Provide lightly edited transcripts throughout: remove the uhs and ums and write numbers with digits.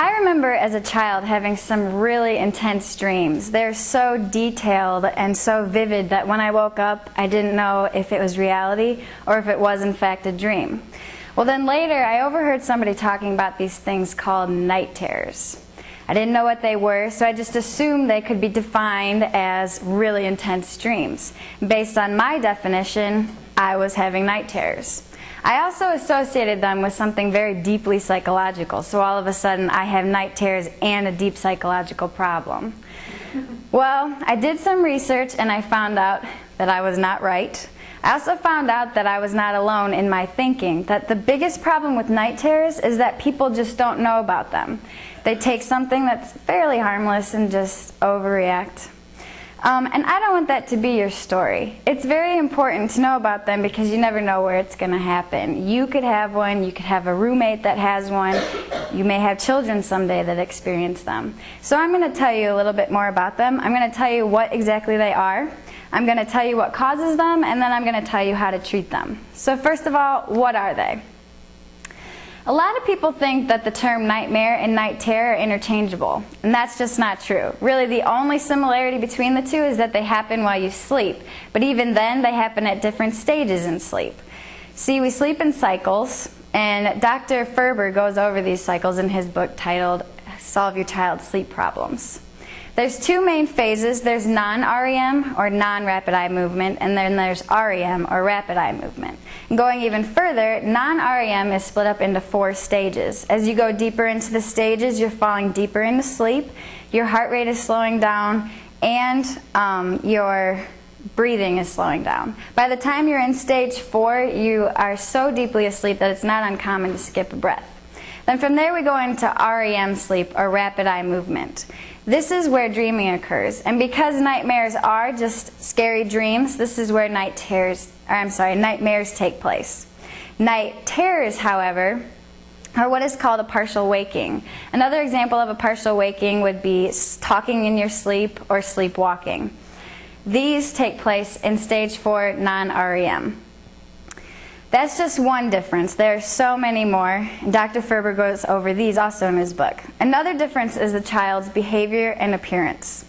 I remember as a child having some really intense dreams. They're so detailed and so vivid that when I woke up, I didn't know if it was reality or if it was in fact a dream. Well, then later I overheard somebody talking about these things called night terrors. I didn't know what they were, so I just assumed they could be defined as really intense dreams. Based on my definition, I was having night terrors. I also associated them with something very deeply psychological, so all of a sudden I have night terrors and a deep psychological problem. Well, I did some research and I found out that I was not right. I also found out that I was not alone in my thinking, that the biggest problem with night terrors is that people just don't know about them. They take something that's fairly harmless and just overreact. And I don't want that to be your story. It's very important to know about them because you never know where it's going to happen. You could have one, you could have a roommate that has one, you may have children someday that experience them. So I'm going to tell you a little bit more about them. I'm going to tell you what exactly they are. I'm going to tell you what causes them, and then I'm going to tell you how to treat them. So first of all, what are they? A lot of people think that the term nightmare and night terror are interchangeable, and that's just not true. Really, the only similarity between the two is that they happen while you sleep, but even then they happen at different stages in sleep. See, we sleep in cycles, and Dr. Ferber goes over these cycles in his book titled Solve Your Child's Sleep Problems. There's two main phases. There's non-REM, or non-rapid eye movement, and then there's REM, or rapid eye movement. And going even further, non-REM is split up into 4 stages. As you go deeper into the stages, you're falling deeper into sleep, your heart rate is slowing down, and your breathing is slowing down. By the time you're in stage 4, you are so deeply asleep that it's not uncommon to skip a breath. Then from there we go into REM sleep, or rapid eye movement. This is where dreaming occurs, and because nightmares are just scary dreams, this is where nightmares take place. Night terrors, however, are what is called a partial waking. Another example of a partial waking would be talking in your sleep or sleepwalking. These take place in stage 4 non-REM. That's just one difference. There are so many more. Dr. Ferber goes over these also in his book. Another difference is the child's behavior and appearance.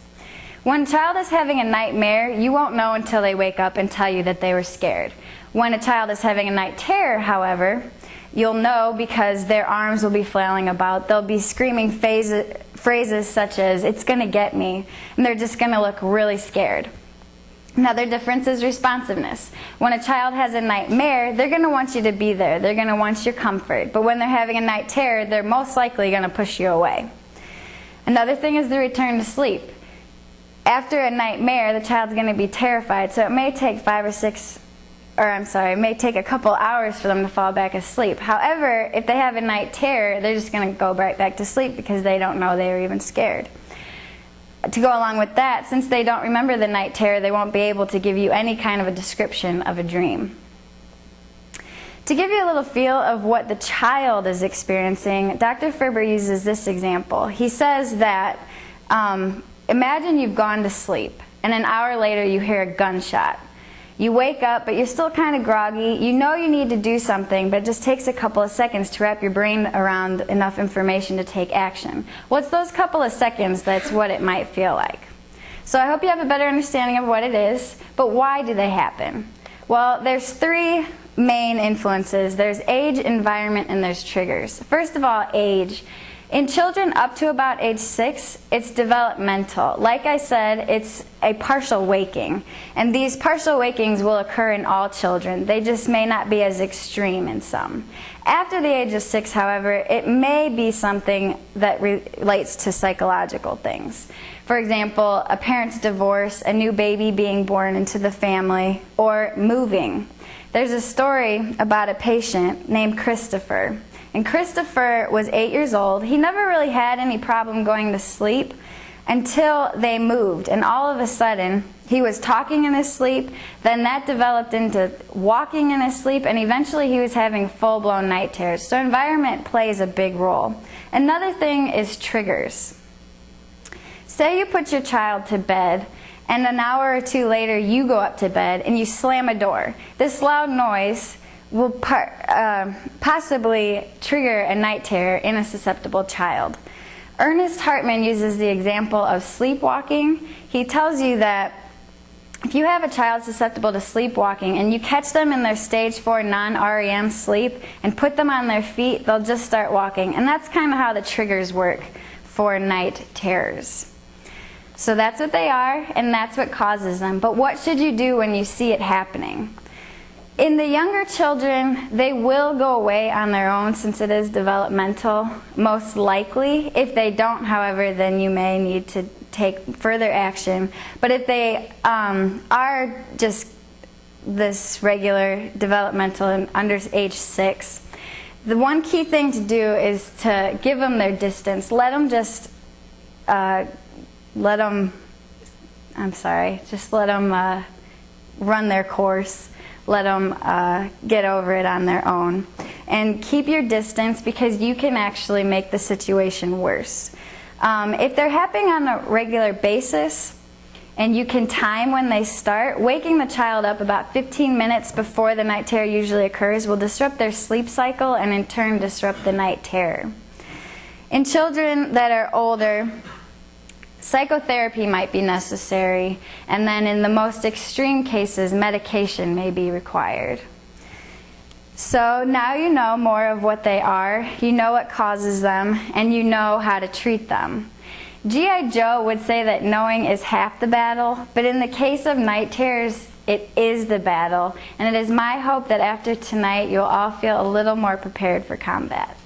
When a child is having a nightmare, you won't know until they wake up and tell you that they were scared. When a child is having a night terror, however, you'll know because their arms will be flailing about. They'll be screaming phrases such as, "It's going to get me," and they're just going to look really scared. Another difference is responsiveness. When a child has a nightmare, they're going to want you to be there. They're going to want your comfort. But when they're having a night terror, they're most likely going to push you away. Another thing is the return to sleep. After a nightmare, the child's going to be terrified, so it may take it may take a couple hours for them to fall back asleep. However, if they have a night terror, they're just going to go right back to sleep because they don't know they were even scared. To go along with that, since they don't remember the night terror, they won't be able to give you any kind of a description of a dream. To give you a little feel of what the child is experiencing, Dr. Ferber uses this example. He says that, imagine you've gone to sleep, and an hour later you hear a gunshot. You wake up, but you're still kind of groggy. You know you need to do something, but it just takes a couple of seconds to wrap your brain around enough information to take action. Well, it's those couple of seconds that's what it might feel like. So I hope you have a better understanding of what it is, but why do they happen? Well, there's 3 main influences. There's age, environment, and there's triggers. First of all, age. In children up to about age 6, it's developmental. Like I said, it's a partial waking. And these partial wakings will occur in all children. They just may not be as extreme in some. After the age of 6, however, it may be something that relates to psychological things. For example, a parent's divorce, a new baby being born into the family, or moving. There's a story about a patient named Christopher. And Christopher was 8 years old. He never really had any problem going to sleep until they moved. And all of a sudden, he was talking in his sleep, then that developed into walking in his sleep, and eventually he was having full-blown night terrors. So environment plays a big role. Another thing is triggers. Say you put your child to bed, and an hour or 2 later you go up to bed and you slam a door. This loud noise will possibly trigger a night terror in a susceptible child. Ernest Hartman uses the example of sleepwalking. He tells you that if you have a child susceptible to sleepwalking and you catch them in their stage 4 non-REM sleep and put them on their feet, they'll just start walking. And that's kind of how the triggers work for night terrors. So that's what they are, and that's what causes them. But what should you do when you see it happening? In the younger children, they will go away on their own since it is developmental, most likely. If they don't, however, then you may need to take further action. But if they are just this regular developmental and under age 6, the one key thing to do is to give them their distance. Let them just, run their course. Let them get over it on their own. And keep your distance, because you can actually make the situation worse. If they're happening on a regular basis and you can time when they start, waking the child up about 15 minutes before the night terror usually occurs will disrupt their sleep cycle and in turn disrupt the night terror. In children that are older, psychotherapy might be necessary, and then in the most extreme cases, medication may be required. So now you know more of what they are, you know what causes them, and you know how to treat them. G.I. Joe would say that knowing is half the battle, but in the case of night terrors, it is the battle, and it is my hope that after tonight you'll all feel a little more prepared for combat.